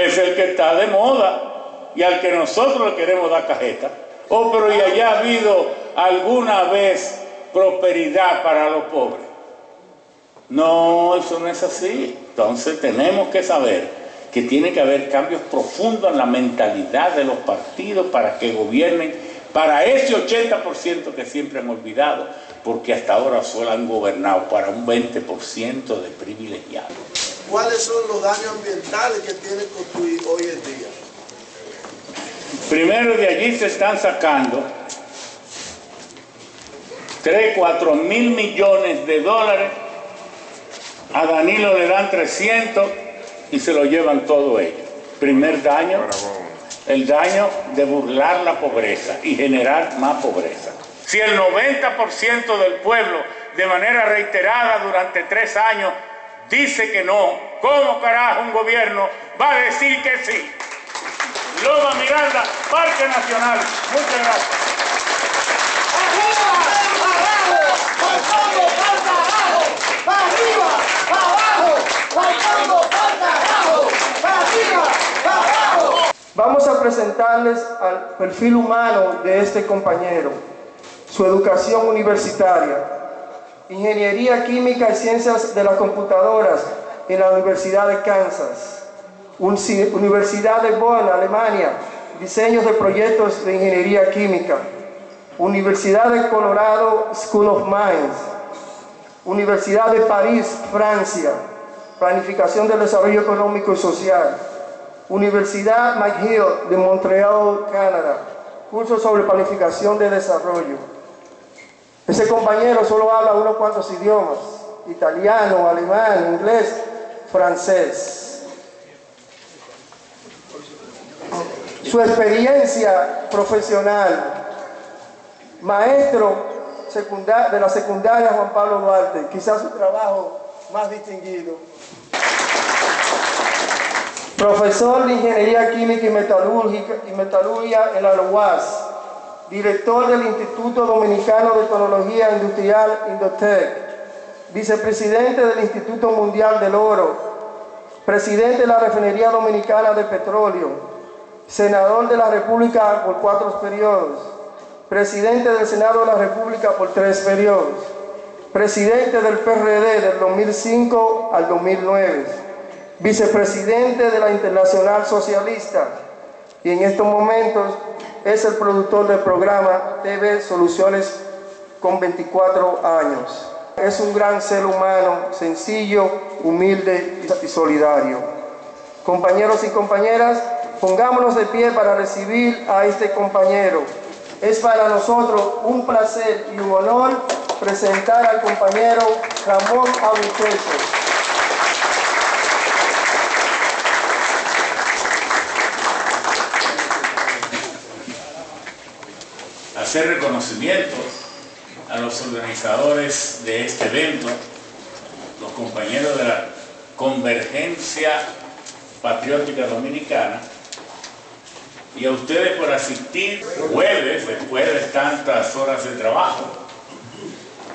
Es el que está de moda y al que nosotros le queremos dar cajeta. Oh, pero ¿y allá ha habido alguna vez prosperidad para los pobres? No, eso no es así. Entonces tenemos que saber que tiene que haber cambios profundos en la mentalidad de los partidos para que gobiernen para ese 80% que siempre han olvidado, porque hasta ahora solo han gobernado para un 20% de privilegiados. ¿Cuáles son los daños ambientales que tiene Cotuí hoy en día? Primero, de allí se están sacando 3, 4 mil millones de dólares. A Danilo le dan 300 y se lo llevan todo ellos. Primer daño, el daño de burlar la pobreza y generar más pobreza. Si el 90% del pueblo de manera reiterada durante 3 años dice que no, ¿cómo carajo un gobierno va a decir que sí? Loma Miranda, Parque Nacional. Muchas gracias. ¡Arriba! ¡Abajo! ¡Faltando! ¡Falta abajo! ¡Arriba! ¡Abajo! ¡Faltando! ¡Falta abajo! ¡Arriba! ¡Abajo! Vamos a presentarles al perfil humano de este compañero, su educación universitaria, Ingeniería Química y Ciencias de las Computadoras en la Universidad de Kansas, Universidad de Bonn, Alemania, diseños de proyectos de ingeniería química, Universidad de Colorado School of Mines, Universidad de París, Francia, planificación del desarrollo económico y social, Universidad McGill de Montreal, Canadá, cursos sobre planificación de desarrollo. Ese compañero solo habla unos cuantos idiomas: italiano, alemán, inglés, francés. Su experiencia profesional: maestro de la secundaria Juan Pablo Duarte, quizás su trabajo más distinguido. Profesor de Ingeniería Química y Metalurgia en la UAS, director del Instituto Dominicano de Tecnología Industrial Indotec, vicepresidente del Instituto Mundial del Oro, presidente de la Refinería Dominicana de Petróleo, senador de la República por 4 periodos, presidente del Senado de la República por 3 periodos, presidente del PRD del 2005 al 2009, vicepresidente de la Internacional Socialista y en estos momentos es el productor del programa TV Soluciones con 24 años. Es un gran ser humano, sencillo, humilde y solidario. Compañeros y compañeras, pongámonos de pie para recibir a este compañero. Es para nosotros un placer y un honor presentar al compañero Ramón Albuquerque. Hacer reconocimientos a los organizadores de este evento, los compañeros de la Convergencia Patriótica Dominicana, y a ustedes por asistir jueves, después de tantas horas de trabajo,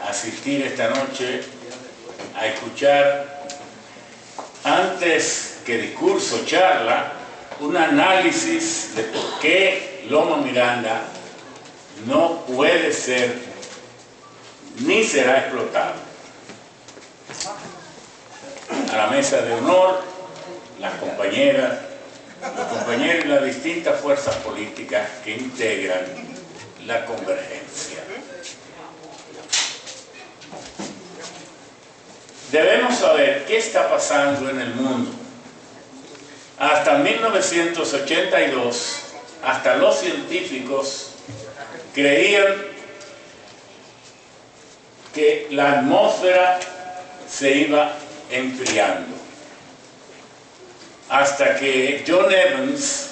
asistir esta noche a escuchar, antes que discurso, charla, un análisis de por qué Loma Miranda no puede ser ni será explotado. A la mesa de honor, las compañeras, los compañeros y las distintas fuerzas políticas que integran la Convergencia. Debemos saber qué está pasando en el mundo. Hasta 1982, hasta los científicos creían que la atmósfera se iba enfriando. Hasta que John Evans,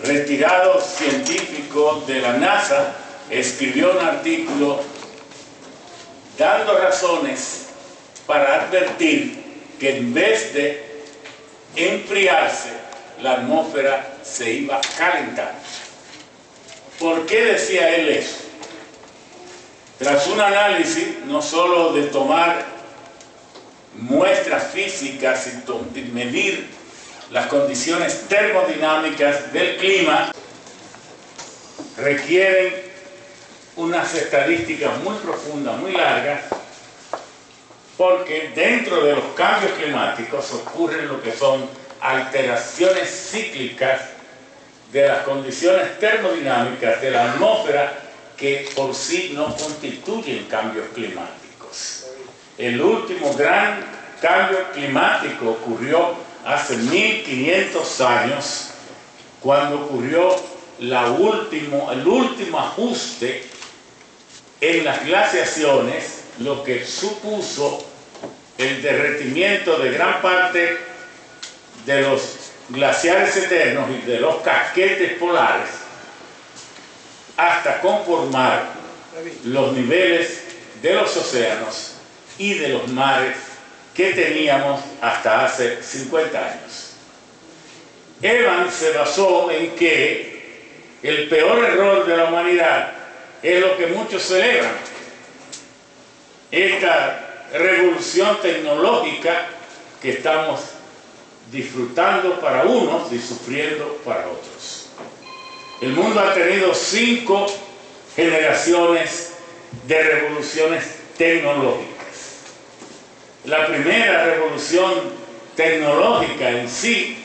retirado científico de la NASA, escribió un artículo dando razones para advertir que en vez de enfriarse, la atmósfera se iba a calentar. ¿Por qué decía él eso? Tras un análisis no solo de tomar muestras físicas y medir las condiciones termodinámicas del clima requieren unas estadísticas muy profundas, muy largas, porque dentro de los cambios climáticos ocurren lo que son alteraciones cíclicas de las condiciones termodinámicas de la atmósfera que por sí no constituyen cambios climáticos. El último gran cambio climático ocurrió hace 1500 años, cuando ocurrió el último ajuste en las glaciaciones, lo que supuso el derretimiento de gran parte de los glaciares eternos y de los casquetes polares, hasta conformar los niveles de los océanos y de los mares que teníamos hasta hace 50 años. Evans se basó en que el peor error de la humanidad es lo que muchos celebran: esta revolución tecnológica que estamos disfrutando para unos y sufriendo para otros. El mundo ha tenido 5 generaciones de revoluciones tecnológicas. La primera revolución tecnológica en sí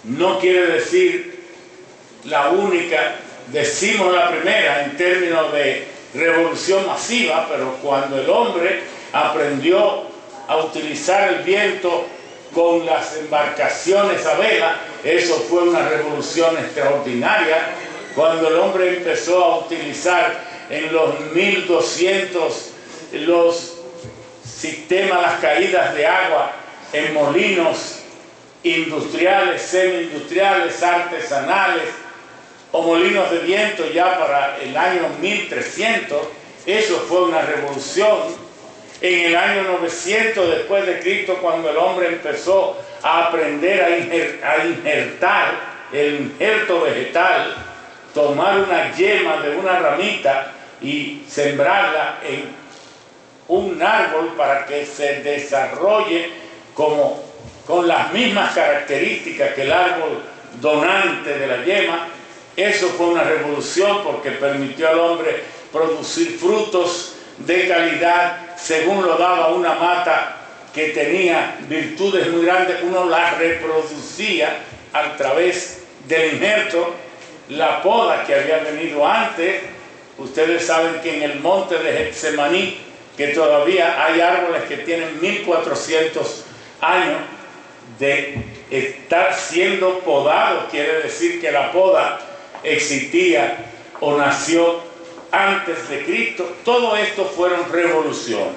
no quiere decir la única. Decimos la primera en términos de revolución masiva, pero cuando el hombre aprendió a utilizar el viento con las embarcaciones a vela, eso fue una revolución extraordinaria. Cuando el hombre empezó a utilizar en los 1200 los sistemas, las caídas de agua en molinos industriales, semi-industriales, artesanales o molinos de viento ya para el año 1300, eso fue una revolución. En el año 900 después de Cristo, cuando el hombre empezó a aprender a injertar el injerto vegetal, tomar una yema de una ramita y sembrarla en un árbol para que se desarrolle con las mismas características que el árbol donante de la yema. Eso fue una revolución porque permitió al hombre producir frutos de calidad según lo daba una mata que tenía virtudes muy grandes. Uno las reproducía a través del injerto. La poda que había venido antes, ustedes saben que en el monte de Getsemaní, que todavía hay árboles que tienen 1400 años de estar siendo podados, quiere decir que la poda existía o nació antes de Cristo. Todo esto fueron revoluciones.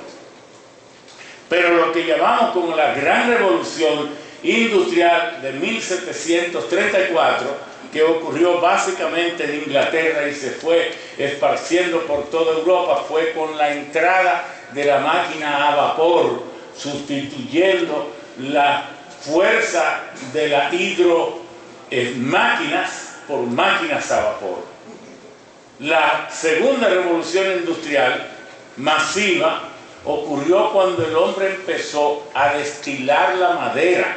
Pero lo que llamamos como la gran revolución industrial de 1734, que ocurrió básicamente en Inglaterra y se fue esparciendo por toda Europa, fue con la entrada de la máquina a vapor, sustituyendo la fuerza de las máquinas por máquinas a vapor. La segunda revolución industrial masiva ocurrió cuando el hombre empezó a destilar la madera.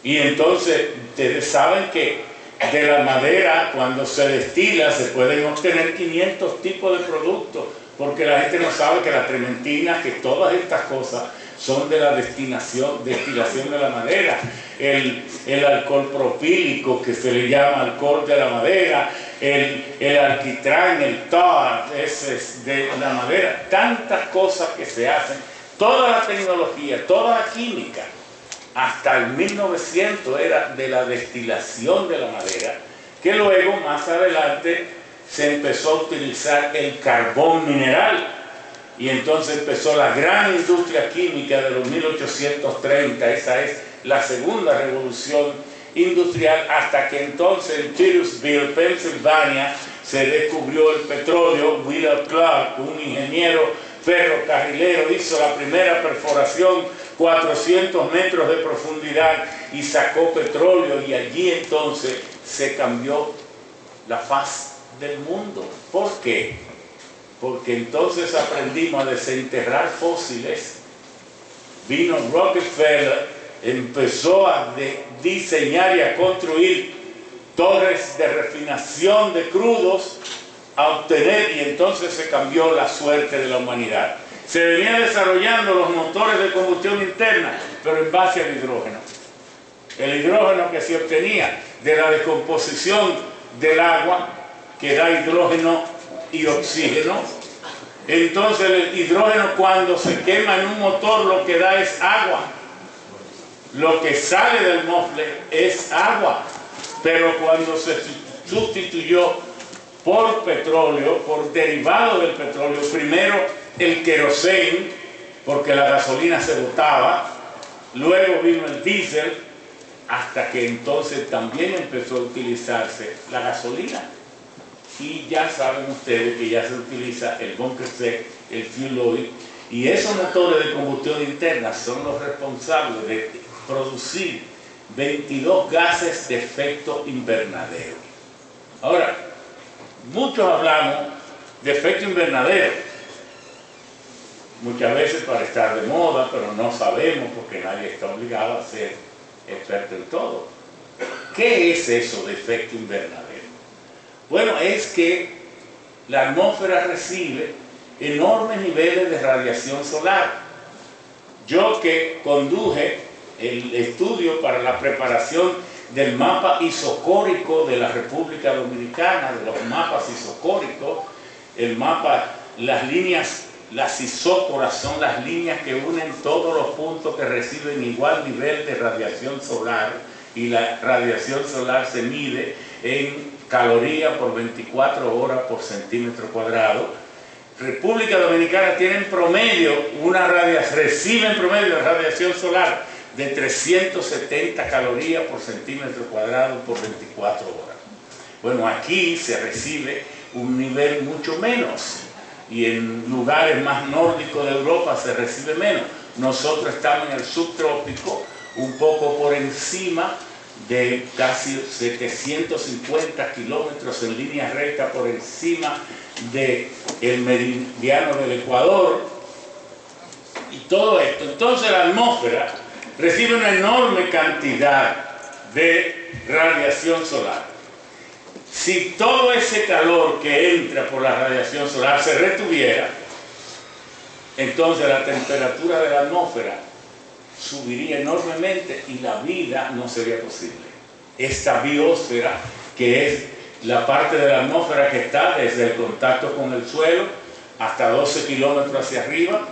Y entonces ustedes saben que de la madera, cuando se destila, se pueden obtener 500 tipos de productos, porque la gente no sabe que la trementina, que todas estas cosas son de la destilación de la madera. El alcohol propílico, que se le llama alcohol de la madera, el alquitrán, el tar, ese es de la madera. Tantas cosas que se hacen, toda la tecnología, toda la química, hasta el 1900 era de la destilación de la madera, que luego, más adelante, se empezó a utilizar el carbón mineral. Y entonces empezó la gran industria química de los 1830, esa es la segunda revolución industrial, hasta que entonces en Titusville, Pensilvania, se descubrió el petróleo. Willard Clark, un ingeniero ferrocarrilero, hizo la primera perforación, 400 metros de profundidad, y sacó petróleo, y allí entonces se cambió la faz del mundo. ¿Por qué? Porque entonces aprendimos a desenterrar fósiles. Vino Rockefeller empezó a diseñar y a construir torres de refinación de crudos, a obtener, y entonces se cambió la suerte de la humanidad. Se venía desarrollando los motores de combustión interna, pero en base al hidrógeno. El hidrógeno que se obtenía de la descomposición del agua, que da hidrógeno y oxígeno. Entonces el hidrógeno, cuando se quema en un motor, lo que da es agua. Lo que sale del mofle es agua. Pero cuando se sustituyó por petróleo, por derivado del petróleo, primero el queroseno, porque la gasolina se botaba, luego vino el diésel, hasta que entonces también empezó a utilizarse la gasolina. Y ya saben ustedes que ya se utiliza el bunker sec, el fuel oil, y esos motores de combustión interna son los responsables de producir 22 gases de efecto invernadero. Ahora, muchos hablamos de efecto invernadero, muchas veces para estar de moda, pero no sabemos porque nadie está obligado a ser experto en todo. ¿Qué es eso de efecto invernadero? Bueno, es que la atmósfera recibe enormes niveles de radiación solar. Yo que conduje el estudio para la preparación del mapa isocórico de la República Dominicana, de los mapas isocóricos, el mapa, las líneas, las isócoras son las líneas que unen todos los puntos que reciben igual nivel de radiación solar, y la radiación solar se mide en calorías por 24 horas por centímetro cuadrado. República Dominicana tiene en promedio recibe en promedio de radiación solar de 370 calorías por centímetro cuadrado por 24 horas. Bueno, aquí se recibe un nivel mucho menos, y en lugares más nórdicos de Europa se recibe menos. Nosotros estamos en el subtrópico, un poco por encima de casi 750 kilómetros en línea recta por encima del meridiano del Ecuador, y todo esto. Entonces la atmósfera recibe una enorme cantidad de radiación solar. Si todo ese calor que entra por la radiación solar se retuviera, entonces la temperatura de la atmósfera subiría enormemente y la vida no sería posible. Esta biosfera, que es la parte de la atmósfera que está desde el contacto con el suelo hasta 12 kilómetros hacia arriba,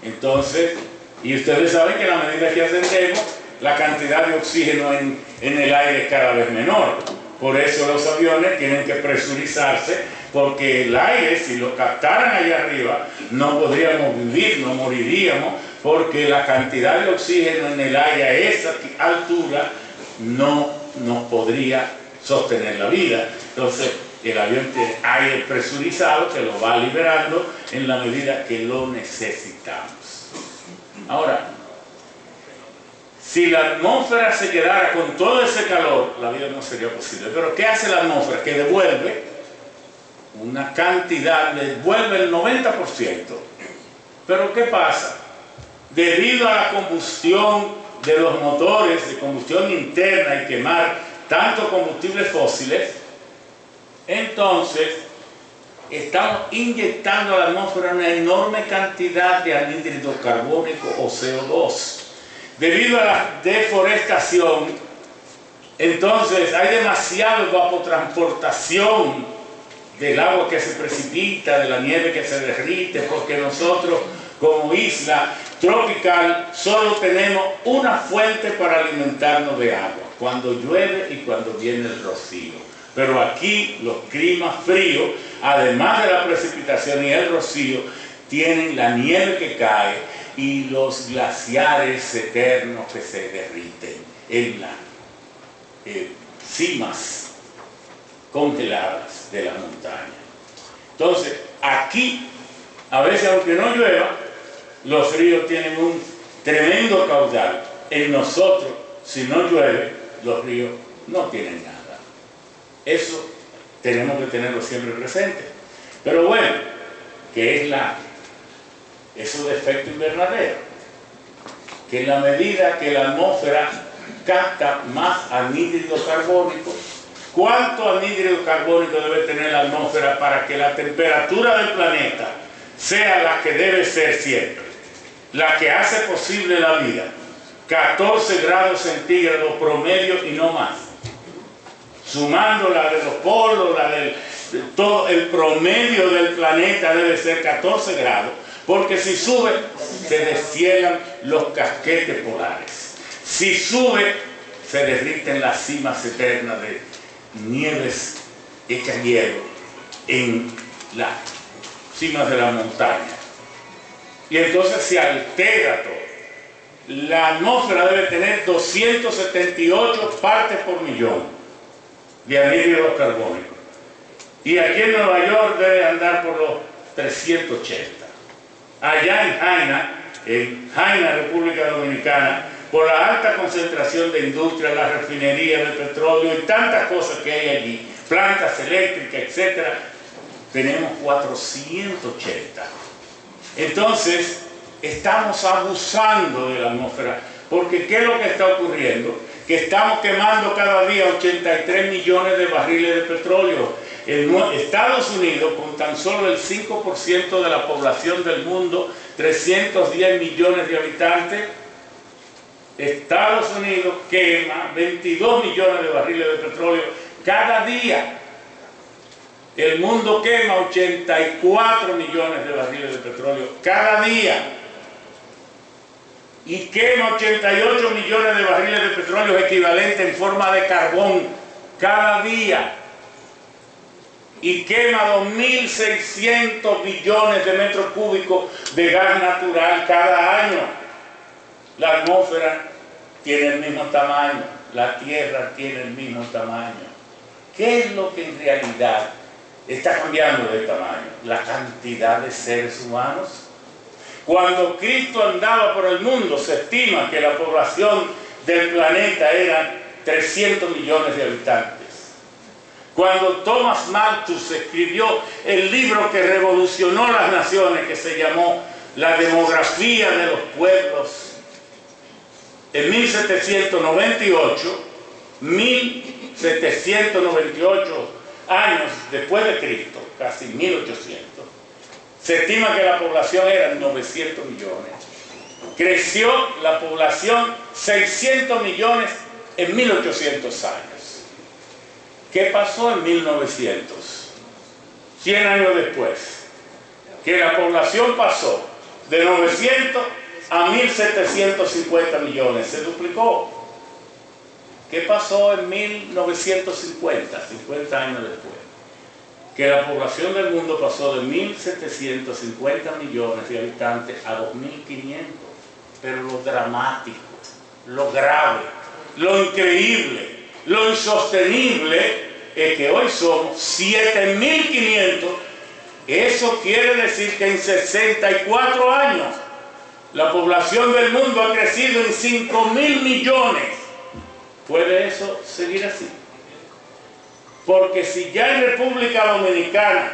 entonces, y ustedes saben que a la medida que ascendemos, la cantidad de oxígeno en el aire es cada vez menor. Por eso los aviones tienen que presurizarse, porque el aire, si lo captaran allá arriba, no podríamos vivir, no moriríamos, porque la cantidad de oxígeno en el aire a esa altura no nos podría sostener la vida. Entonces, el avión tiene aire presurizado que lo va liberando en la medida que lo necesitamos. Ahora, si la atmósfera se quedara con todo ese calor, la vida no sería posible. Pero ¿qué hace la atmósfera? Que devuelve una cantidad, devuelve el 90%. Pero ¿qué pasa? Debido a la combustión de los motores de combustión interna y quemar tanto combustibles fósiles, entonces estamos inyectando a la atmósfera una enorme cantidad de anhídrido carbónico o CO2. Debido a la deforestación, entonces hay demasiada evapotransportación del agua que se precipita, de la nieve que se derrite, porque nosotros como isla tropical solo tenemos una fuente para alimentarnos de agua, cuando llueve y cuando viene el rocío. Pero aquí los climas fríos, además de la precipitación y el rocío, tienen la nieve que cae y los glaciares eternos que se derriten en las cimas congeladas de la montaña. Entonces, aquí, a veces aunque no llueva, los ríos tienen un tremendo caudal. En nosotros, si no llueve, los ríos no tienen nada. Eso tenemos que tenerlo siempre presente. Pero bueno, ¿qué es eso de efecto invernadero? que en la medida que la atmósfera capta más anhídrido carbónico, ¿cuánto anhídrido carbónico debe tener la atmósfera para que la temperatura del planeta sea la que debe ser siempre? La que hace posible la vida. 14 grados centígrados promedio y no más. Sumando la de los polos, todo el promedio del planeta debe ser 14 grados, porque si sube, se deshielan los casquetes polares. Si sube, se derriten las cimas eternas de nieves hechas hielo en las cimas de la montaña. Y entonces se altera todo. La atmósfera debe tener 278 partes por millón de anhídridos carbónicos. Y aquí en Nueva York debe andar por los 380. Allá en Jaina, República Dominicana, por la alta concentración de industria, la refinería de petróleo y tantas cosas que hay allí, plantas eléctricas, etc., tenemos 480. Entonces, estamos abusando de la atmósfera, porque ¿qué es lo que está ocurriendo? Que estamos quemando cada día 83 millones de barriles de petróleo. Estados Unidos, con tan solo el 5% de la población del mundo, 310 millones de habitantes, Estados Unidos quema 22 millones de barriles de petróleo cada día. El mundo quema 84 millones de barriles de petróleo cada día. Y quema 88 millones de barriles de petróleo equivalente en forma de carbón cada día. Y quema 2.600 billones de metros cúbicos de gas natural cada año. La atmósfera tiene el mismo tamaño, la Tierra tiene el mismo tamaño. ¿Qué es lo que en realidad está cambiando de tamaño? La cantidad de seres humanos. Cuando Cristo andaba por el mundo, se estima que la población del planeta era 300 millones de habitantes. Cuando Thomas Malthus escribió el libro que revolucionó las naciones, que se llamó La demografía de los pueblos, en 1798 años después de Cristo, casi 1800, se estima que la población era 900 millones. Creció la población 600 millones en 1800 años. ¿Qué pasó en 1900? 100 años después. Que la población pasó de 900 a 1750 millones. Se duplicó. ¿Qué pasó en 1950? 50 años después. Que la población del mundo pasó de 1.750 millones de habitantes a 2.500. Pero lo dramático, lo grave, lo increíble, lo insostenible es que hoy somos 7.500. Eso quiere decir que en 64 años la población del mundo ha crecido en 5.000 millones. ¿Puede eso seguir así? Porque si ya en República Dominicana,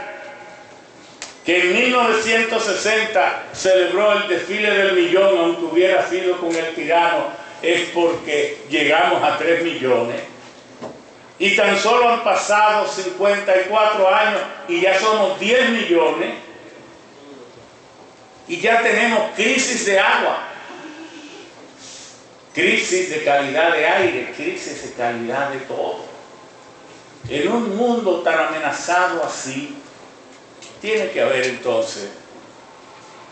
que en 1960 celebró el desfile del millón, aunque hubiera sido con el tirano, es porque llegamos a 3 millones. Y tan solo han pasado 54 años y ya somos 10 millones. Y ya tenemos crisis de agua, crisis de calidad de aire, crisis de calidad de todo. En un mundo tan amenazado así, tiene que haber entonces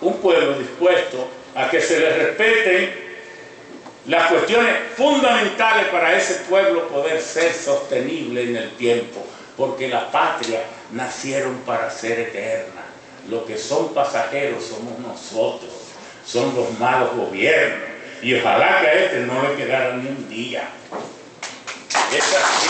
un pueblo dispuesto a que se le respeten las cuestiones fundamentales para ese pueblo poder ser sostenible en el tiempo, porque la patria nacieron para ser eterna. Los que son pasajeros somos nosotros, son los malos gobiernos, y ojalá que a este no le quedara ni un día. Es así.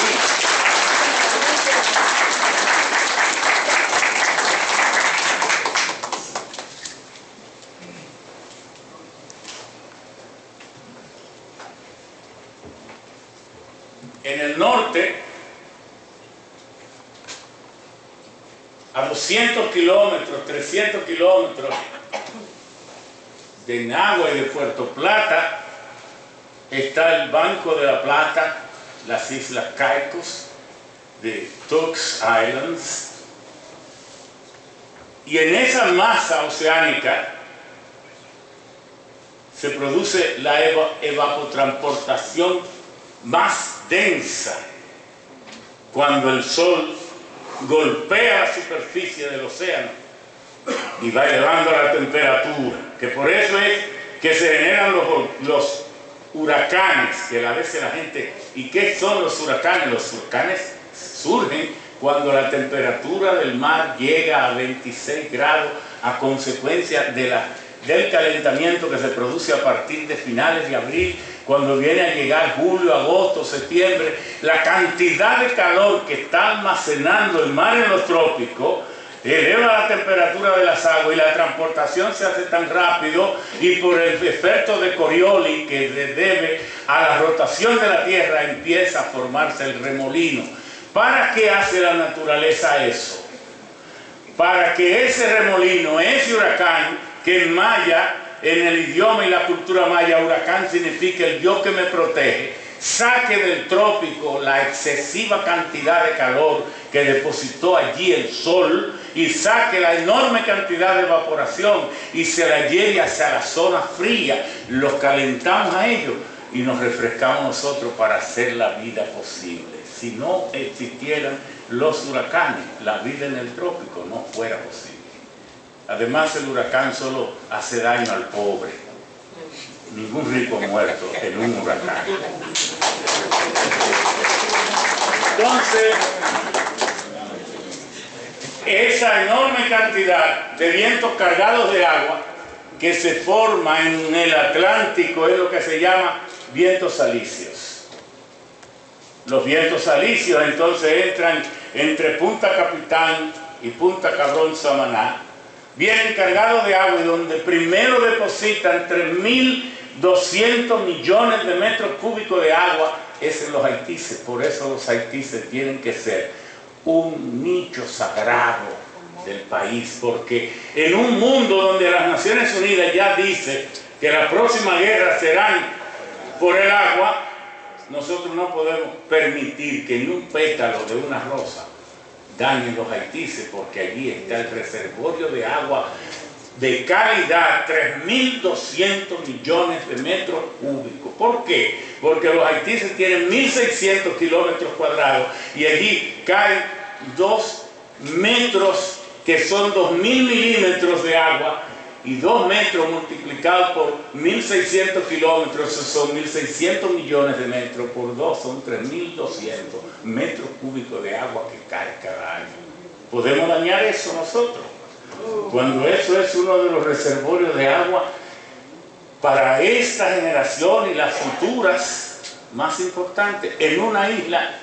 En el norte, a 200 kilómetros, 300 kilómetros de Nagua y de Puerto Plata, está el Banco de la Plata, las Islas Caicos, de Turks Islands, y en esa masa oceánica se produce la evapotransportación más densa cuando el sol golpea la superficie del océano y va elevando la temperatura, que por eso es que se generan los huracanes, que a veces la gente, ¿y qué son los huracanes? Los huracanes surgen cuando la temperatura del mar llega a 26 grados a consecuencia del calentamiento que se produce a partir de finales de abril, cuando viene a llegar julio, agosto, septiembre. La cantidad de calor que está almacenando el mar en los trópicos eleva la temperatura de las aguas y la transportación se hace tan rápido, y por el efecto de Coriolis que se debe a la rotación de la Tierra empieza a formarse el remolino. ¿Para qué hace la naturaleza eso? Para que ese remolino, ese huracán, que en maya, en el idioma y la cultura maya, huracán significa el Dios que me protege, saque del trópico la excesiva cantidad de calor que depositó allí el sol y saque la enorme cantidad de evaporación y se la lleve hacia la zona fría. Los calentamos a ellos y nos refrescamos nosotros para hacer la vida posible. Si no existieran los huracanes, la vida en el trópico no fuera posible. Además, el huracán solo hace daño al pobre. Ningún rico muerto en un huracán. Entonces, esa enorme cantidad de vientos cargados de agua que se forma en el Atlántico es lo que se llama vientos alisios. Los vientos alisios entonces entran entre Punta Capitán y Punta Cabrón Samaná, vienen cargados de agua y donde primero depositan 3.200 millones de metros cúbicos de agua es en los Haitises. Por eso los Haitises tienen que ser un nicho sagrado del país, porque en un mundo donde las Naciones Unidas ya dice que la próxima guerra será por el agua, nosotros no podemos permitir que ni un pétalo de una rosa dañen los Haitises, porque allí está el reservorio de agua de calidad, 3.200 millones de metros cúbicos. ¿Por qué? Porque los Haitises tienen 1.600 kilómetros cuadrados y allí caen 2 metros que son 2.000 milímetros de agua, y 2 metros multiplicados por 1.600 kilómetros son 1.600 millones de metros, por 2 son 3.200 metros cúbicos de agua que cae cada año. ¿Podemos dañar eso nosotros? Cuando eso es uno de los reservorios de agua para esta generación y las futuras más importantes, en una isla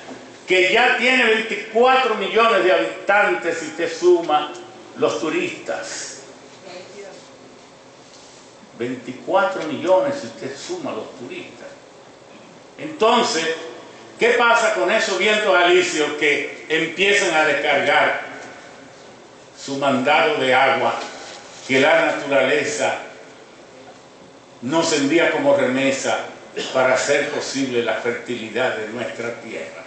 que ya tiene 24 millones de habitantes si te suma los turistas. 24 millones si usted suma los turistas. Entonces, ¿qué pasa con esos vientos alisios que empiezan a descargar su mandado de agua que la naturaleza nos envía como remesa para hacer posible la fertilidad de nuestra tierra?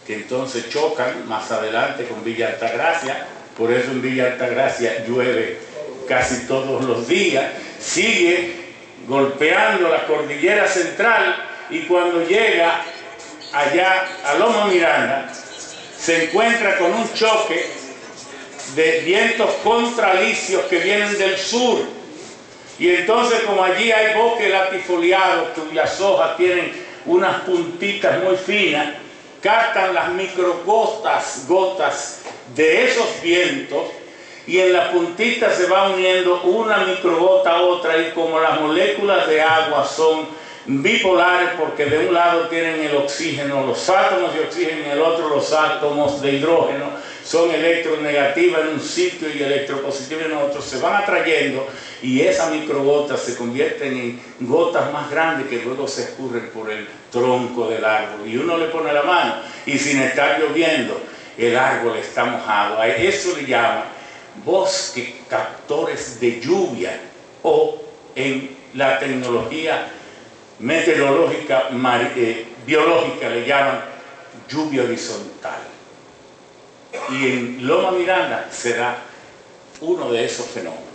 Que entonces chocan más adelante con Villa Altagracia. Por eso en Villa Altagracia llueve casi todos los días, sigue golpeando la cordillera central, y cuando llega allá a Loma Miranda se encuentra con un choque de vientos contralisios que vienen del sur, y entonces como allí hay bosque latifoliado cuyas hojas tienen unas puntitas muy finas, captan las microgotas de esos vientos, y en la puntita se va uniendo una microgota a otra, y como las moléculas de agua son bipolares porque de un lado tienen el oxígeno, los átomos de oxígeno, y en el otro los átomos de hidrógeno, son electronegativas en un sitio y electropositivas en otro, se van atrayendo y esas microgotas se convierten en gotas más grandes que luego se escurren por el tronco del árbol, y uno le pone la mano y sin estar lloviendo el árbol está mojado. A eso le llaman bosques captores de lluvia, o en la tecnología meteorológica, biológica, le llaman lluvia horizontal. Y en Loma Miranda será uno de esos fenómenos.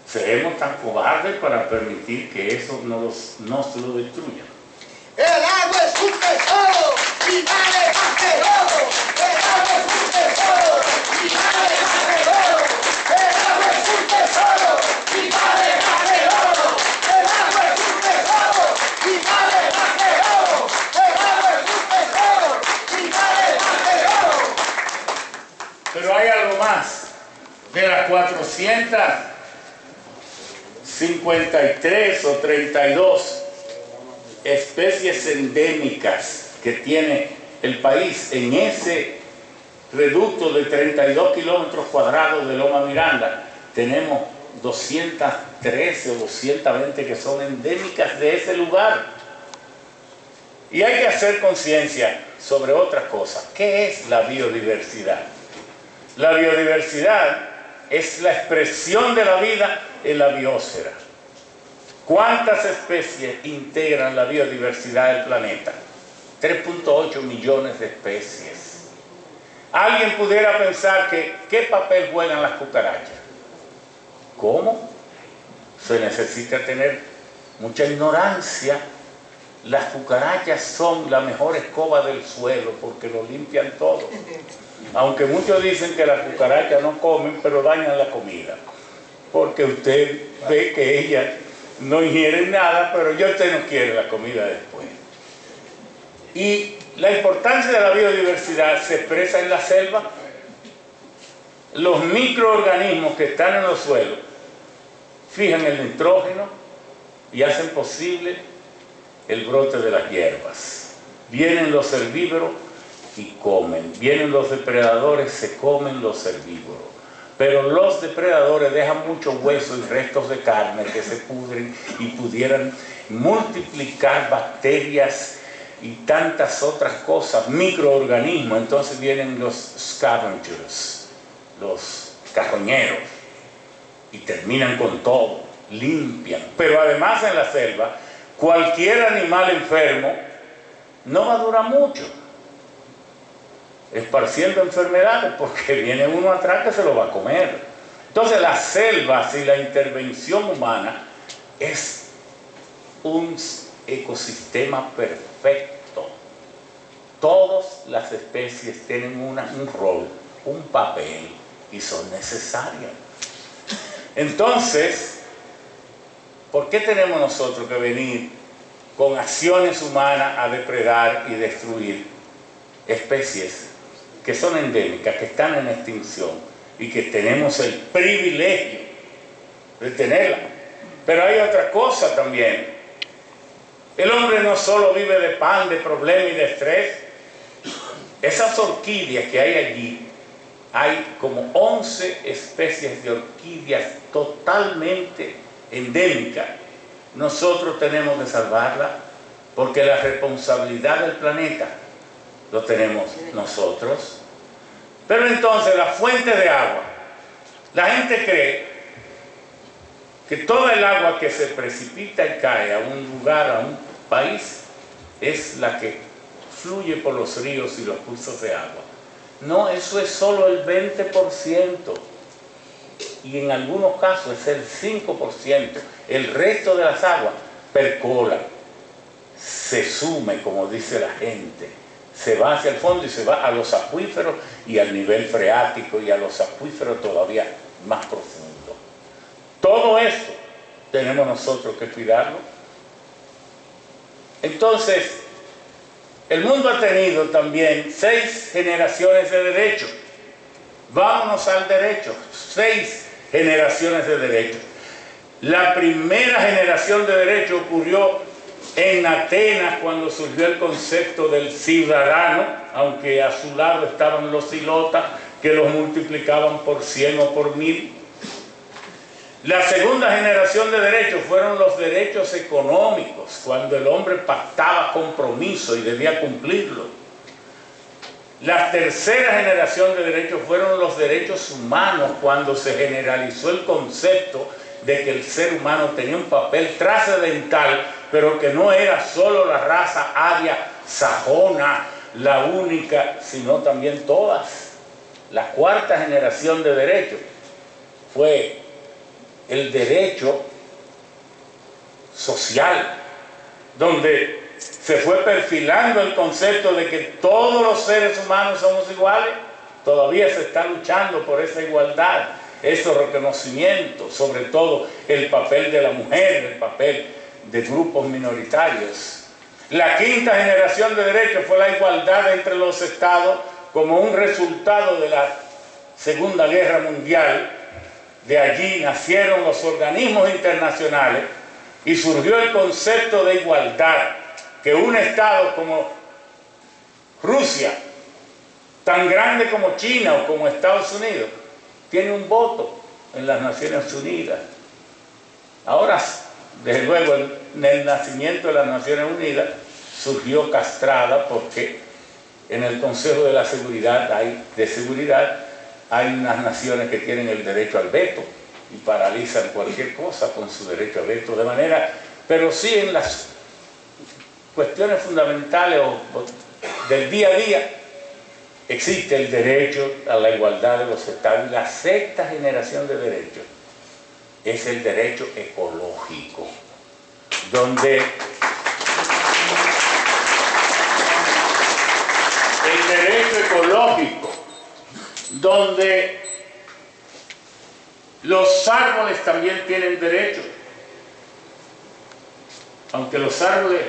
Seremos tan cobardes para permitir que eso no se lo destruya. El agua es un tesoro y vale más que oro. El agua es un tesoro y vale más que oro. El agua es un tesoro y vale más que oro. El agua es un tesoro y vale más que oro. El agua es un tesoro y vale más que oro. Pero hay algo más. De las 453 o 32 especies endémicas que tiene el país en ese reducto de 32 kilómetros cuadrados de Loma Miranda, tenemos 213 o 220 que son endémicas de ese lugar. Y hay que hacer conciencia sobre otra cosa. ¿Qué es la biodiversidad? La biodiversidad es la expresión de la vida en la biosfera. ¿Cuántas especies integran la biodiversidad del planeta? 3.8 millones de especies. Alguien pudiera pensar que ¿qué papel juegan las cucarachas? ¿Cómo? Se necesita tener mucha ignorancia. Las cucarachas son la mejor escoba del suelo porque lo limpian todo. Aunque muchos dicen que las cucarachas no comen, pero dañan la comida. Porque usted ve que ellas no ingieren nada, pero ya usted no quiere la comida después. Y la importancia de la biodiversidad se expresa en la selva. Los microorganismos que están en los suelos fijan el nitrógeno y hacen posible el brote de las hierbas. Vienen los herbívoros y comen. Vienen los depredadores, se comen los herbívoros. Pero los depredadores dejan mucho hueso y restos de carne que se pudren y pudieran multiplicar bacterias y tantas otras cosas, microorganismos. Entonces vienen los scavengers, los carroñeros, y terminan con todo, limpian. Pero además en la selva, cualquier animal enfermo no va a durar mucho esparciendo enfermedades, porque viene uno atrás que se lo va a comer. Entonces la selva, sin la intervención humana, es un ecosistema perfecto. Todas las especies tienen un rol, un papel, y son necesarias. Entonces, ¿por qué tenemos nosotros que venir con acciones humanas a depredar y destruir especies que son endémicas, que están en extinción y que tenemos el privilegio de tenerla? Pero hay otra cosa también. El hombre no solo vive de pan, de problemas y de estrés. Esas orquídeas que hay allí, hay como 11 especies de orquídeas totalmente endémicas. Nosotros tenemos que salvarlas porque la responsabilidad del planeta lo tenemos nosotros. Pero entonces la fuente de agua, la gente cree que toda el agua que se precipita y cae a un lugar, a un país, es la que fluye por los ríos y los cursos de agua. No, eso es solo el 20%, y en algunos casos es el 5%. El resto de las aguas percolan, se sume, como dice la gente, se va hacia el fondo y se va a los acuíferos y al nivel freático y a los acuíferos todavía más profundos. Todo esto tenemos nosotros que cuidarlo. Entonces, el mundo ha tenido también 6 generaciones de derechos. Vámonos al derecho. 6 generaciones de derechos. La primera generación de derechos ocurrió en Atenas, cuando surgió el concepto del ciudadano, aunque a su lado estaban los ilotas que los multiplicaban por 100 o por 1000. La segunda generación de derechos fueron los derechos económicos, cuando el hombre pactaba compromiso y debía cumplirlo. La tercera generación de derechos fueron los derechos humanos, cuando se generalizó el concepto de que el ser humano tenía un papel trascendental pero que no era solo la raza aria sajona la única, sino también todas. La cuarta generación de derecho fue el derecho social, donde se fue perfilando el concepto de que todos los seres humanos somos iguales. Todavía se está luchando por esa igualdad, esos reconocimientos, sobre todo el papel de la mujer, el papel de grupos minoritarios. La quinta generación de derechos fue la igualdad entre los estados como un resultado de la Segunda Guerra Mundial. De allí nacieron los organismos internacionales y surgió el concepto de igualdad, que un estado como Rusia, tan grande como China o como Estados Unidos, tiene un voto en las Naciones Unidas. Ahora, desde luego, el nacimiento de las Naciones Unidas surgió castrada porque en el Consejo de la Seguridad hay unas naciones que tienen el derecho al veto y paralizan cualquier cosa con su derecho al veto, de manera, pero sí en las cuestiones fundamentales del día a día existe el derecho a la igualdad de los estados. Y la sexta generación de derechos es el derecho ecológico, donde el derecho ecológico, donde los árboles también tienen derechos, aunque los árboles,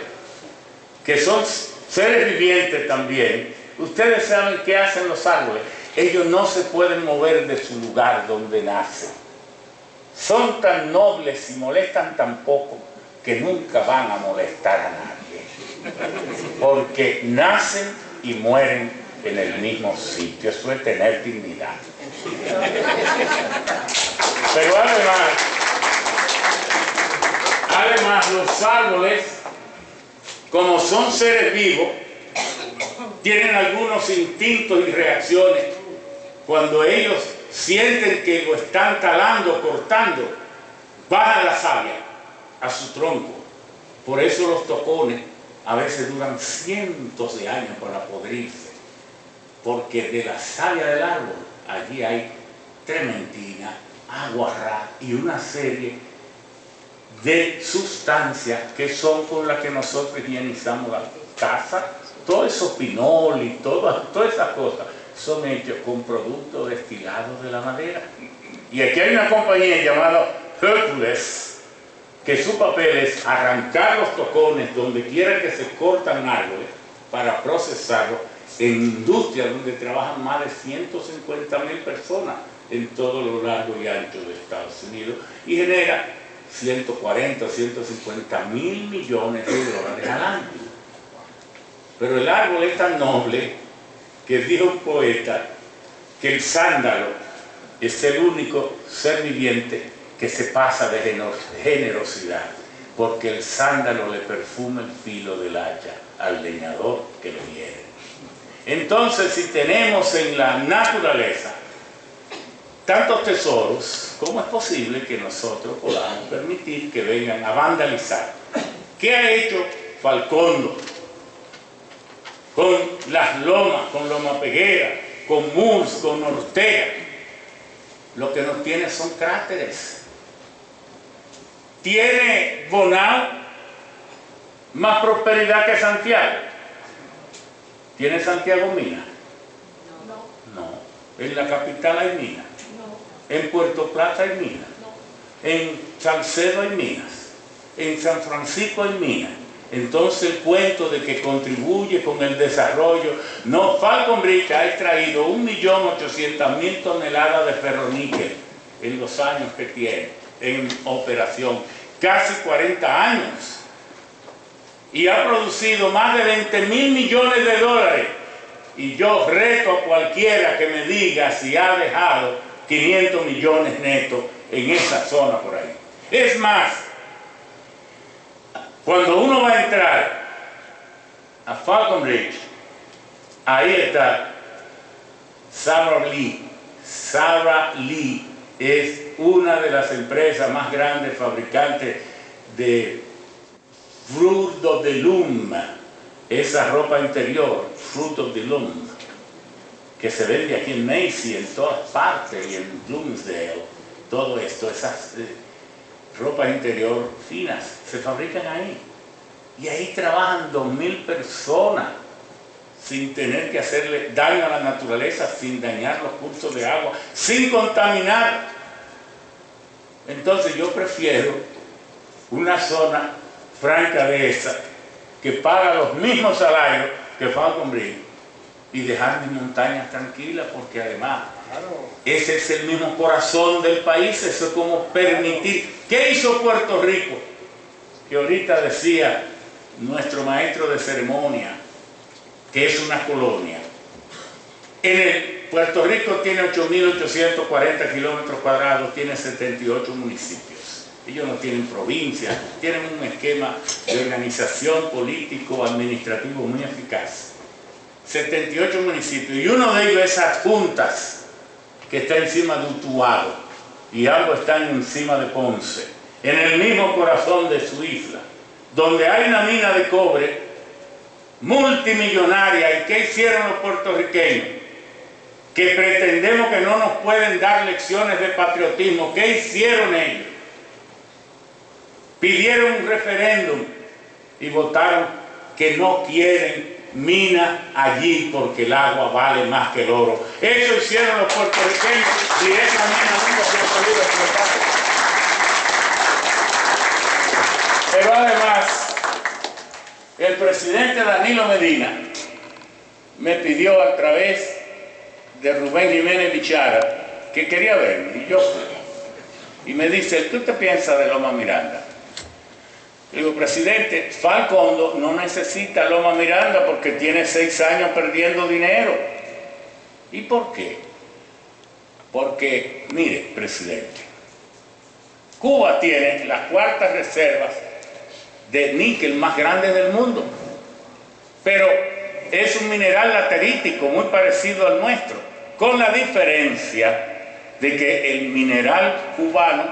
que son seres vivientes también, ustedes saben qué hacen los árboles. Ellos no se pueden mover de su lugar donde nacen. Son tan nobles y molestan tan poco que nunca van a molestar a nadie, porque nacen y mueren en el mismo sitio. Eso es tener dignidad. Pero además los árboles, como son seres vivos, tienen algunos instintos y reacciones. Cuando ellos sienten que lo están talando, cortando, bajan la savia a su tronco. Por eso los tocones a veces duran cientos de años para podrirse, porque de la savia del árbol allí hay trementina, aguarrá y una serie de sustancias que son con las que nosotros higienizamos la casa. Todo eso pinol y todas esas cosas son hechos con productos destilados de la madera. Y aquí hay una compañía llamada Hercules, que su papel es arrancar los tocones donde quiera que se cortan árboles para procesarlos en industrias donde trabajan más de 150.000 personas en todo lo largo y ancho de Estados Unidos y genera 140 o 150.000 millones de dólares al año. Pero el árbol es tan noble que dijo un poeta que el sándalo es el único ser viviente que se pasa de generosidad, porque el sándalo le perfuma el filo del hacha al leñador que lo hiere. Entonces, si tenemos en la naturaleza tantos tesoros, ¿cómo es posible que nosotros podamos permitir que vengan a vandalizar? ¿Qué ha hecho Falcondo con Las Lomas, con Loma Peguera, con Murs, con Ortega? Lo que nos tiene son cráteres. ¿Tiene Bonao más prosperidad que Santiago? ¿Tiene Santiago minas? No. ¿En la capital hay minas? No. ¿En Puerto Plata hay minas? No. ¿En Salcedo hay minas? ¿En San Francisco hay minas? Entonces el cuento de que contribuye con el desarrollo, no, Falconbridge ha extraído 1.800.000 toneladas de ferroníquel en los años que tiene en operación, casi 40 años, y ha producido más de 20.000 millones de dólares. Y yo reto a cualquiera que me diga si ha dejado 500 millones netos en esa zona por ahí. Es más, cuando uno va a entrar a Falconbridge, ahí está Sara Lee. Sara Lee es una de las empresas más grandes fabricantes de Fruit of the Loom, esa ropa interior, Fruit of the Loom, que se vende aquí en Macy's, en todas partes, y en Bloomsdale, todo esto, esas ropas interior finas, se fabrican ahí. Y ahí trabajan 2.000 personas sin tener que hacerle daño a la naturaleza, sin dañar los cursos de agua, sin contaminar. Entonces yo prefiero una zona franca de esa, que paga los mismos salarios que Falcon Bridge, y dejar mis montañas tranquilas, porque además ese es el mismo corazón del país. Eso es como permitir. ¿Qué hizo Puerto Rico? Que ahorita decía nuestro maestro de ceremonia que es una colonia. Puerto Rico tiene 8.840 kilómetros cuadrados, tiene 78 municipios. Ellos no tienen provincias, tienen un esquema de organización político, administrativo muy eficaz. 78 municipios, y uno de ellos es Adjuntas, que está encima de Utuado, y ambos están encima de Ponce, en el mismo corazón de su isla, donde hay una mina de cobre multimillonaria. ¿Y qué hicieron los puertorriqueños? Que pretendemos que no nos pueden dar lecciones de patriotismo. ¿Qué hicieron ellos? Pidieron un referéndum y votaron que no quieren mina allí porque el agua vale más que el oro. Eso hicieron los puertorriqueños, y esa mina nunca se ha podido explotar. Pero además, el presidente Danilo Medina me pidió a través de Rubén Jiménez Bichara que quería verme, y yo fui. Y me dice: ¿qué usted piensa de Loma Miranda? Le digo: presidente, Falcondo no necesita Loma Miranda porque tiene 6 años perdiendo dinero. ¿Y por qué? Porque, mire, presidente, Cuba tiene las 4ª reservas de níquel más grandes del mundo, pero es un mineral laterítico muy parecido al nuestro, con la diferencia de que el mineral cubano,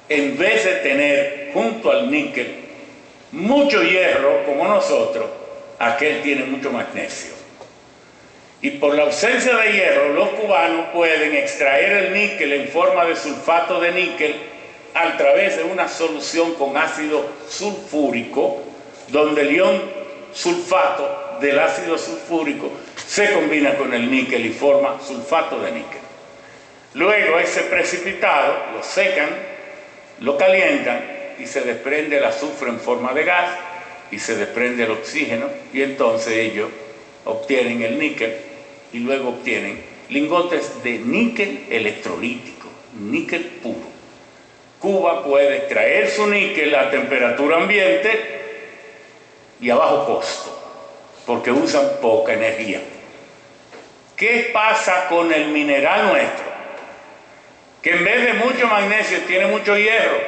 en vez de tener junto al níquel mucho hierro como nosotros, aquel tiene mucho magnesio. Y por la ausencia de hierro, los cubanos pueden extraer el níquel en forma de sulfato de níquel a través de una solución con ácido sulfúrico, donde el ion sulfato del ácido sulfúrico se combina con el níquel y forma sulfato de níquel. Luego ese precipitado lo secan, lo calientan y se desprende el azufre en forma de gas y se desprende el oxígeno, y entonces ellos obtienen el níquel y luego obtienen lingotes de níquel electrolítico, níquel puro. Cuba puede extraer su níquel a temperatura ambiente y a bajo costo, porque usan poca energía. ¿Qué pasa con el mineral nuestro? Que en vez de mucho magnesio tiene mucho hierro,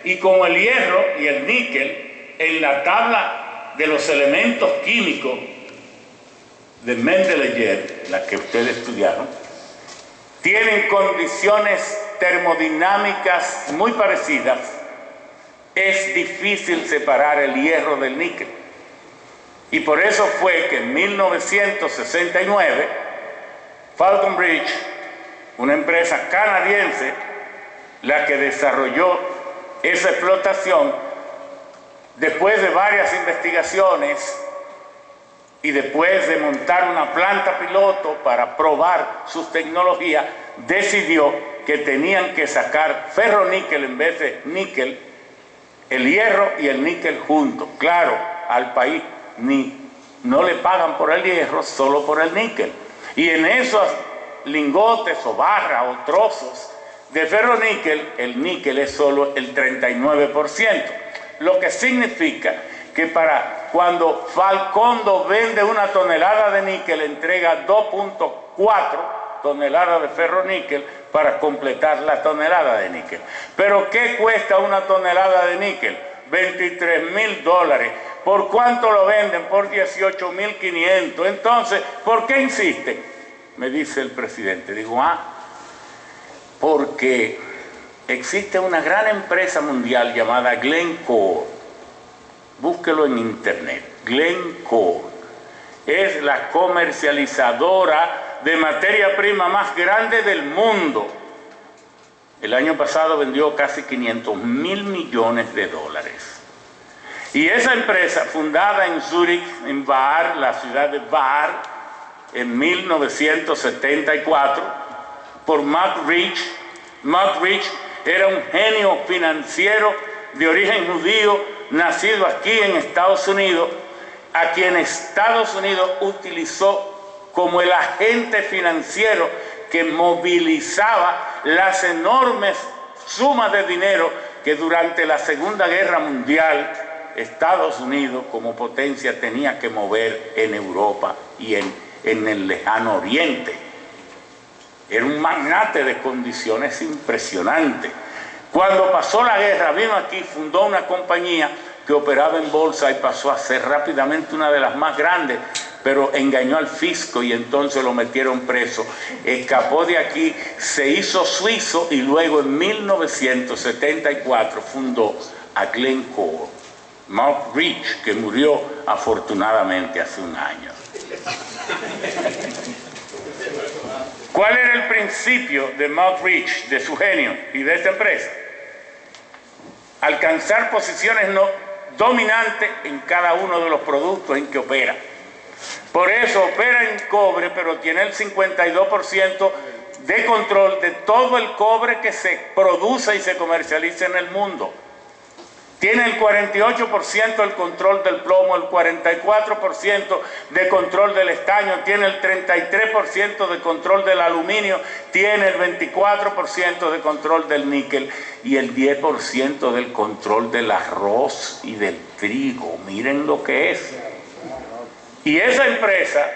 y como el hierro y el níquel en la tabla de los elementos químicos de Mendeleev, la que ustedes estudiaron, tienen condiciones termodinámicas muy parecidas, es difícil separar el hierro del níquel. Y por eso fue que en 1969 Falcon Bridge, una empresa canadiense, la que desarrolló esa explotación, después de varias investigaciones y después de montar una planta piloto para probar sus tecnologías, decidió que tenían que sacar ferroníquel en vez de níquel, el hierro y el níquel juntos. Claro, al país no le pagan por el hierro, solo por el níquel. Y en esos lingotes o barras o trozos de ferroníquel, el níquel es solo el 39%, lo que significa que para cuando Falcondo vende 1 tonelada de níquel, entrega 2.4 toneladas de ferroníquel para completar la tonelada de níquel. Pero ¿qué cuesta 1 tonelada de níquel? $23,000. ¿Por cuánto lo venden? Por $18,500. Entonces, ¿por qué insiste? Me dice el presidente. Digo, porque existe una gran empresa mundial llamada Glencore, búsquelo en internet. Glencore es la comercializadora de materia prima más grande del mundo. El año pasado vendió casi 500 mil millones de dólares. Y esa empresa, fundada en Zúrich, en Baar, la ciudad de Baar, en 1974, por Mac Rich. Mac Rich era un genio financiero de origen judío, nacido aquí en Estados Unidos, a quien Estados Unidos utilizó como el agente financiero que movilizaba las enormes sumas de dinero que durante la Segunda Guerra Mundial Estados Unidos como potencia tenía que mover en Europa y en el lejano oriente. Era un magnate de condiciones impresionantes. Cuando pasó la guerra, vino aquí, fundó una compañía que operaba en bolsa y pasó a ser rápidamente una de las más grandes, pero engañó al fisco y entonces lo metieron preso. Escapó de aquí, se hizo suizo y luego en 1974 fundó a Glencore. Mark Rich, que murió afortunadamente hace un año. ¿Cuál era el principio de Mark Rich, de su genio y de esta empresa? Alcanzar posiciones dominantes en cada uno de los productos en que opera. Por eso opera en cobre, pero tiene el 52% de control de todo el cobre que se produce y se comercializa en el mundo. Tiene el 48% del control del plomo, el 44% de control del estaño, tiene el 33% de control del aluminio, tiene el 24% de control del níquel y el 10% del control del arroz y del trigo. Miren lo que es. Y esa empresa,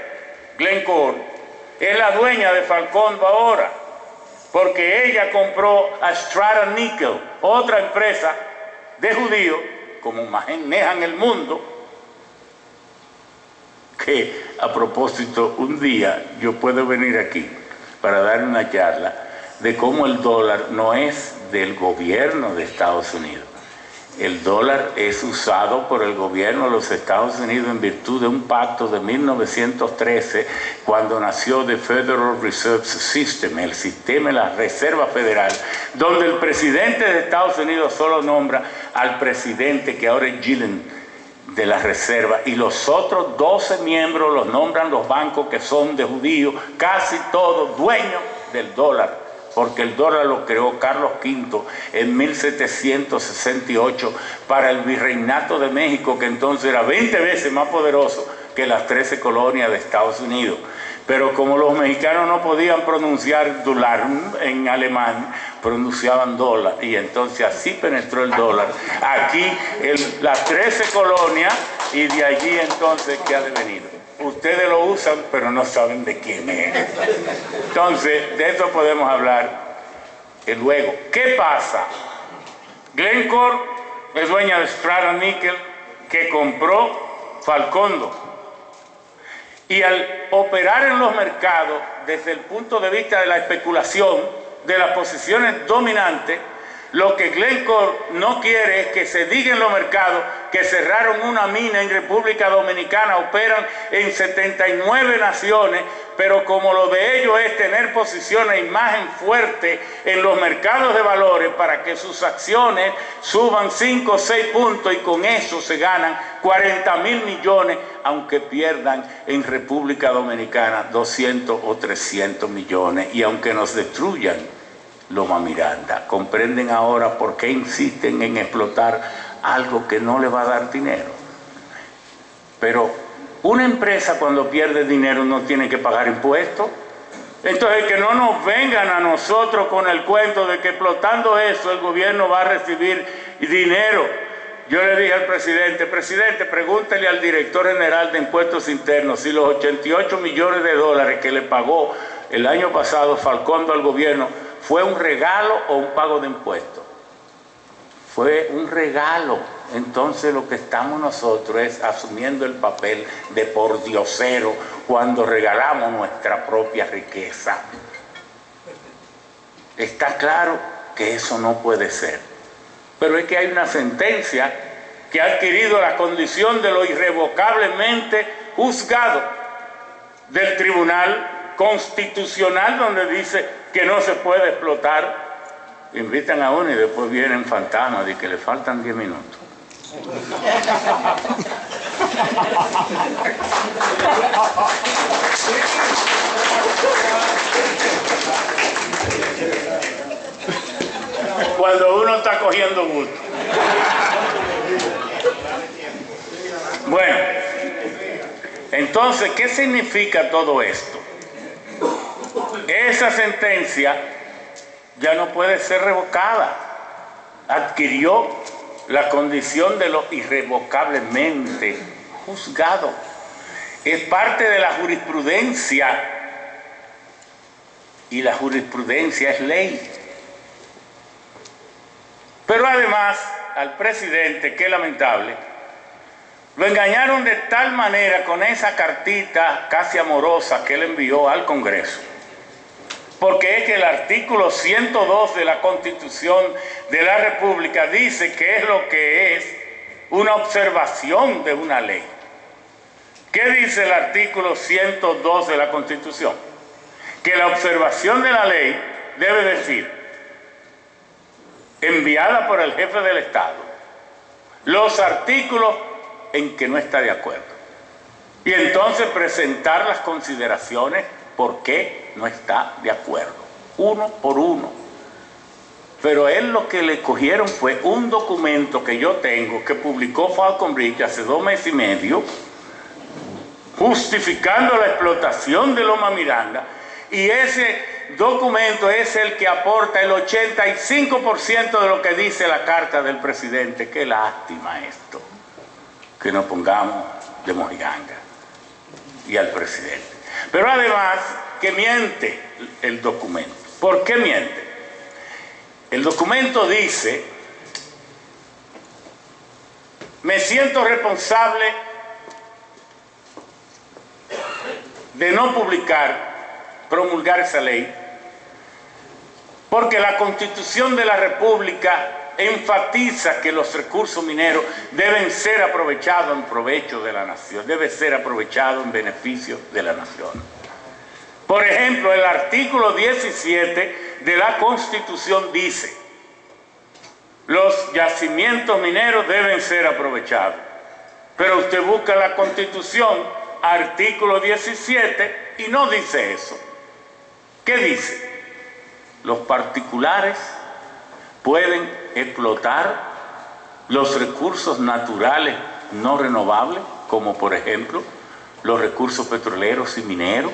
Glencore, es la dueña de Falcón ahora, porque ella compró a Strata Nickel, otra empresa de judíos, como manejan el mundo, que a propósito, un día yo puedo venir aquí para dar una charla de cómo el dólar no es del gobierno de Estados Unidos. El dólar es usado por el gobierno de los Estados Unidos en virtud de un pacto de 1913, cuando nació the Federal Reserve System, el sistema de la Reserva Federal, donde el presidente de Estados Unidos solo nombra al presidente, que ahora es Gillen, de la Reserva, y los otros 12 miembros los nombran los bancos que son de judíos, casi todos dueños del dólar, porque el dólar lo creó Carlos V en 1768 para el virreinato de México, que entonces era 20 veces más poderoso que las 13 colonias de Estados Unidos. Pero como los mexicanos no podían pronunciar dólar en alemán, pronunciaban dólar, y entonces así penetró el dólar aquí las 13 colonias, y de allí entonces que ha devenido. Ustedes lo usan, pero no saben de quién es. Entonces, de eso podemos hablar luego. ¿Qué pasa? Glencore es dueña de Strata Nickel, que compró Falcondo. Y al operar en los mercados, desde el punto de vista de la especulación, de las posiciones dominantes, lo que Glencore no quiere es que se diga en los mercados que cerraron una mina en República Dominicana, operan en 79 naciones, pero como lo de ellos es tener posiciones e imagen fuerte en los mercados de valores para que sus acciones suban 5 o 6 puntos, y con eso se ganan 40.000 millones, aunque pierdan en República Dominicana 200 o 300 millones, y aunque nos destruyan Loma Miranda. ¿Comprenden ahora por qué insisten en explotar algo que no le va a dar dinero? Pero una empresa, cuando pierde dinero, no tiene que pagar impuestos. Entonces, que no nos vengan a nosotros con el cuento de que explotando eso el gobierno va a recibir dinero. Yo le dije al presidente, pregúntele al director general de Impuestos Internos si los 88 millones de dólares que le pagó el año pasado Falcondo al gobierno ¿fue un regalo o un pago de impuestos? Fue un regalo. Entonces lo que estamos nosotros es asumiendo el papel de pordiosero cuando regalamos nuestra propia riqueza. Está claro que eso no puede ser. Pero es que hay una sentencia que ha adquirido la condición de lo irrevocablemente juzgado del Tribunal Constitucional, donde dice que no se puede explotar. Invitan a uno y después vienen fantasmas de que le faltan 10 minutos. Cuando uno está cogiendo gusto. Bueno, entonces, ¿qué significa todo esto? Esa sentencia ya no puede ser revocada. Adquirió la condición de lo irrevocablemente juzgado. Es parte de la jurisprudencia, y la jurisprudencia es ley. Pero además, al presidente, qué lamentable, lo engañaron de tal manera con esa cartita casi amorosa que él envió al Congreso. Porque es que el artículo 102 de la Constitución de la República dice que es lo que es una observación de una ley. ¿Qué dice el artículo 102 de la Constitución? Que la observación de la ley debe decir, enviada por el jefe del Estado, los artículos en que no está de acuerdo. Y entonces presentar las consideraciones por qué no está de acuerdo, uno por uno. Pero él lo que le cogieron fue un documento que yo tengo, que publicó Falconbridge hace 2 meses y medio, justificando la explotación de Loma Miranda, y ese documento es el que aporta el 85% de lo que dice la carta del presidente. Qué lástima esto, que nos pongamos de mojiganga y al presidente. Pero además que miente el documento. ¿Por qué miente? El documento dice, me siento responsable de no promulgar esa ley, porque la Constitución de la República enfatiza que los recursos mineros deben ser aprovechados en provecho de la nación, debe ser aprovechado en beneficio de la nación. Por ejemplo, el artículo 17 de la Constitución dice, los yacimientos mineros deben ser aprovechados. Pero usted busca la Constitución, artículo 17, y no dice eso. ¿Qué dice? Los particulares pueden explotar los recursos naturales no renovables, como por ejemplo los recursos petroleros y mineros,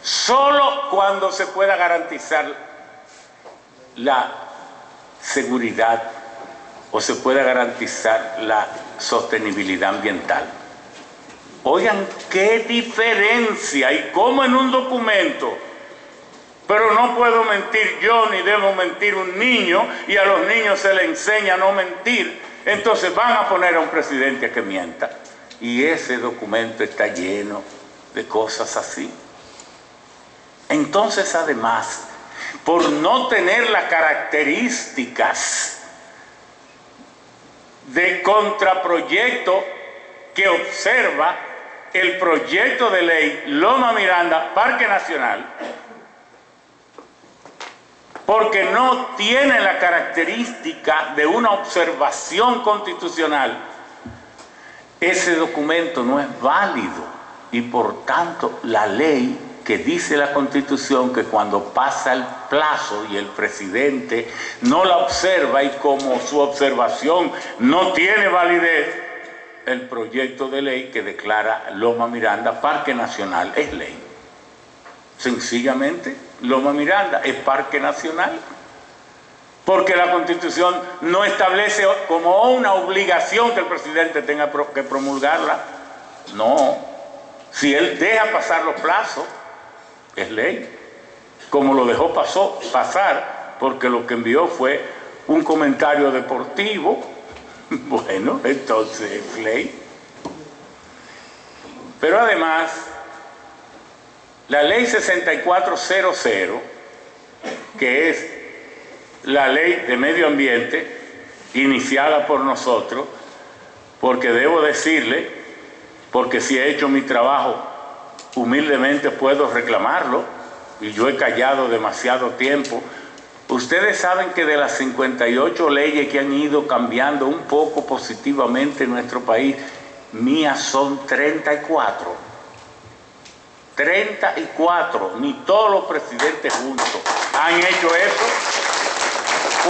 solo cuando se pueda garantizar la seguridad o se pueda garantizar la sostenibilidad ambiental. Oigan, qué diferencia, y cómo en un documento. Pero no puedo mentir yo, ni debo mentir un niño, y a los niños se les enseña a no mentir. Entonces van a poner a un presidente a que mienta. Y ese documento está lleno de cosas así. Entonces, además, por no tener las características de contraproyecto que observa el proyecto de ley Loma Miranda, Parque Nacional, porque no tiene la característica de una observación constitucional, ese documento no es válido. Y por tanto, la ley que dice la Constitución que cuando pasa el plazo y el presidente no la observa, y como su observación no tiene validez, el proyecto de ley que declara Loma Miranda Parque Nacional es ley. Sencillamente, Loma Miranda es parque nacional, porque la Constitución no establece como una obligación que el presidente tenga que promulgarla. No, si él deja pasar los plazos, es ley, como lo dejó pasar, porque lo que envió fue un comentario deportivo. Bueno, entonces es ley. Pero además, la ley 6400, que es la ley de medio ambiente iniciada por nosotros, porque debo decirle, porque si he hecho mi trabajo, humildemente puedo reclamarlo, y yo he callado demasiado tiempo. Ustedes saben que de las 58 leyes que han ido cambiando un poco positivamente en nuestro país, mías son 34. 34, ni todos los presidentes juntos han hecho eso.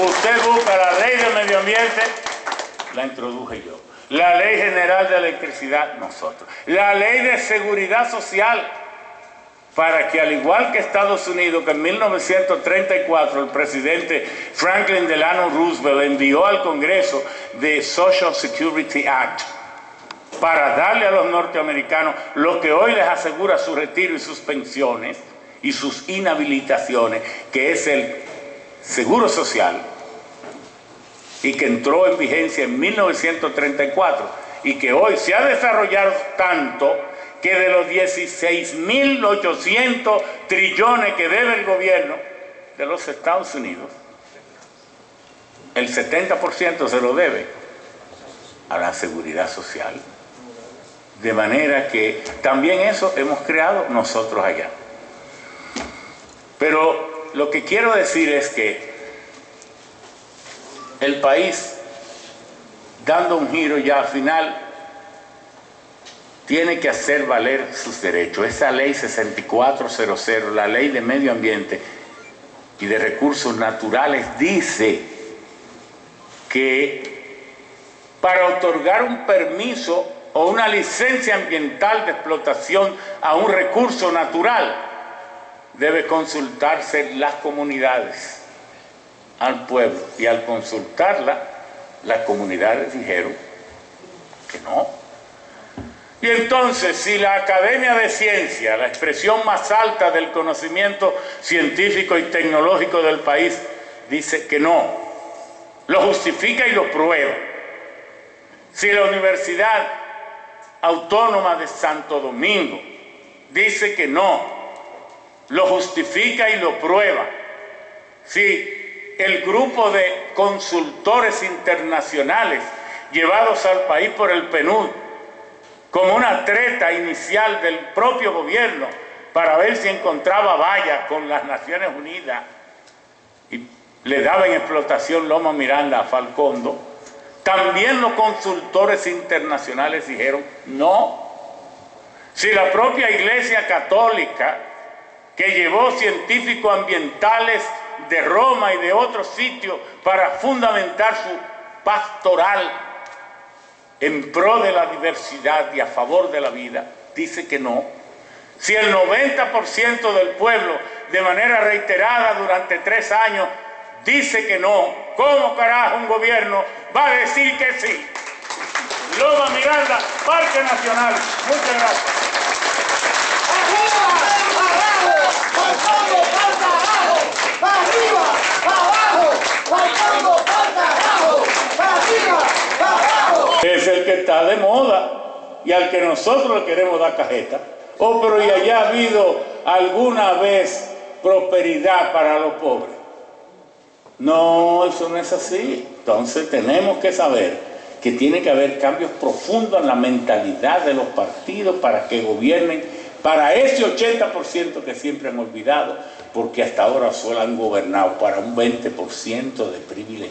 Usted busca la ley de medio ambiente, la introduje yo. La ley general de electricidad, nosotros. La ley de seguridad social, para que al igual que Estados Unidos, que en 1934 el presidente Franklin Delano Roosevelt envió al Congreso the Social Security Act, para darle a los norteamericanos lo que hoy les asegura su retiro y sus pensiones y sus inhabilitaciones, que es el seguro social, y que entró en vigencia en 1934 y que hoy se ha desarrollado tanto que de los 16.800 trillones que debe el gobierno de los Estados Unidos, el 70% se lo debe a la seguridad social. De manera que también eso hemos creado nosotros allá. Pero lo que quiero decir es que el país, dando un giro ya al final, tiene que hacer valer sus derechos. Esa ley 6400, la ley de medio ambiente y de recursos naturales, dice que para otorgar un permiso o una licencia ambiental de explotación a un recurso natural, debe consultarse las comunidades al pueblo, y al consultarla, las comunidades dijeron que no. Y entonces, si la Academia de Ciencia, la expresión más alta del conocimiento científico y tecnológico del país, dice que no, lo justifica y lo prueba. Si la Universidad Autónoma de Santo Domingo dice que no, lo justifica y lo prueba. Si el grupo de consultores internacionales llevados al país por el PNUD, como una treta inicial del propio gobierno para ver si encontraba valla con las Naciones Unidas, y le daban explotación Loma Miranda a Falcondo, también los consultores internacionales dijeron no. Si la propia Iglesia Católica, que llevó científicos ambientales de Roma y de otros sitios para fundamentar su pastoral en pro de la diversidad y a favor de la vida, dice que no. Si el 90% del pueblo, de manera reiterada durante 3 años, dice que no, ¿cómo carajo un gobierno va a decir que sí? Loma Miranda, Parque Nacional. Muchas gracias. Es el que está de moda y al que nosotros le queremos dar cajeta. Oh, pero ¿y allá ha habido alguna vez prosperidad para los pobres? No, eso no es así. Entonces tenemos que saber que tiene que haber cambios profundos en la mentalidad de los partidos para que gobiernen para ese 80% que siempre han olvidado, porque hasta ahora solo han gobernado para un 20% de privilegiados.